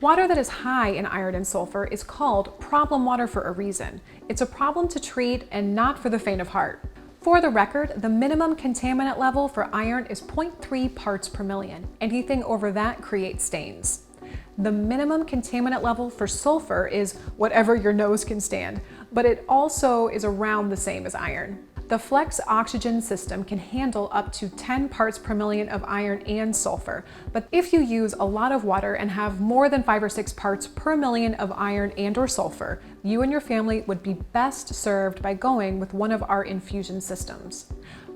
Water that is high in iron and sulfur is called problem water for a reason. It's a problem to treat and not for the faint of heart. For the record, the minimum contaminant level for iron is 0.3 parts per million. Anything over that creates stains. The minimum contaminant level for sulfur is whatever your nose can stand, but it also is around the same as iron. The Flexx oxygen system can handle up to 10 parts per million of iron and sulfur, but if you use a lot of water and have more than 5 or 6 parts per million of iron and or sulfur, you and your family would be best served by going with one of our infusion systems.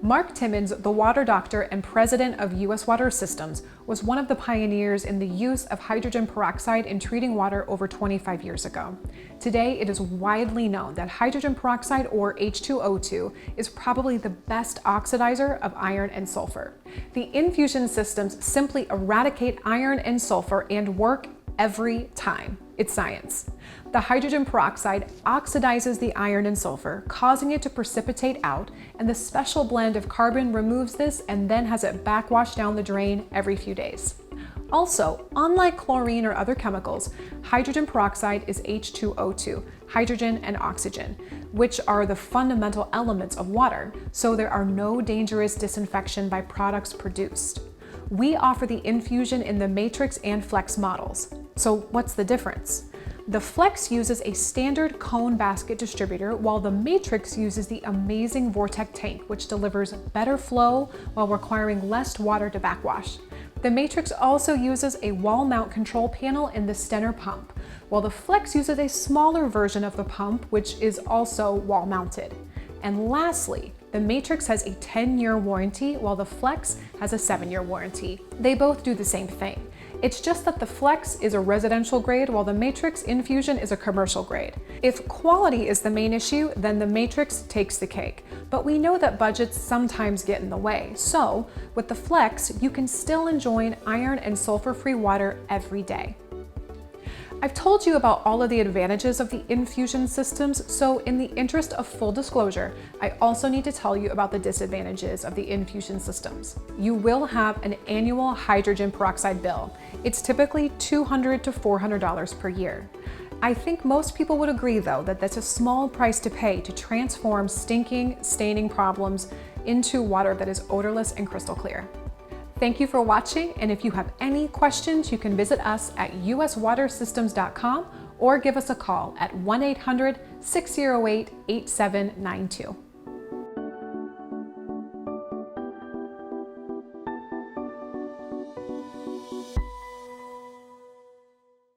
Mark Timmons, the water doctor and president of U.S. Water Systems, was one of the pioneers in the use of hydrogen peroxide in treating water over 25 years ago. Today, it is widely known that hydrogen peroxide, or H2O2, is probably the best oxidizer of iron and sulfur. The infusion systems simply eradicate iron and sulfur and work every time. It's science. The hydrogen peroxide oxidizes the iron and sulfur, causing it to precipitate out, and the special blend of carbon removes this and then has it backwash down the drain every few days. Also, unlike chlorine or other chemicals, hydrogen peroxide is H2O2, hydrogen and oxygen, which are the fundamental elements of water, so there are no dangerous disinfection byproducts produced. We offer the infusion in the Matrixx and Flexx models. So what's the difference? The Flexx uses a standard cone basket distributor, while the Matrixx uses the amazing Vortec tank, which delivers better flow while requiring less water to backwash. The Matrixx also uses a wall mount control panel in the Stenner pump, while the Flexx uses a smaller version of the pump, which is also wall mounted. And lastly, the Matrixx has a 10-year warranty, while the Flexx has a 7-year warranty. They both do the same thing. It's just that the Flexx is a residential grade, while the Matrixx infusion is a commercial grade. If quality is the main issue, then the Matrixx takes the cake. But we know that budgets sometimes get in the way. So with the Flexx, you can still enjoy iron and sulfur-free water every day. I've told you about all of the advantages of the infusion systems, so in the interest of full disclosure, I also need to tell you about the disadvantages of the infusion systems. You will have an annual hydrogen peroxide bill. It's typically $200 to $400 per year. I think most people would agree, though, that that's a small price to pay to transform stinking, staining problems into water that is odorless and crystal clear. Thank you for watching, and if you have any questions, you can visit us at uswatersystems.com or give us a call at 1-800-608-8792.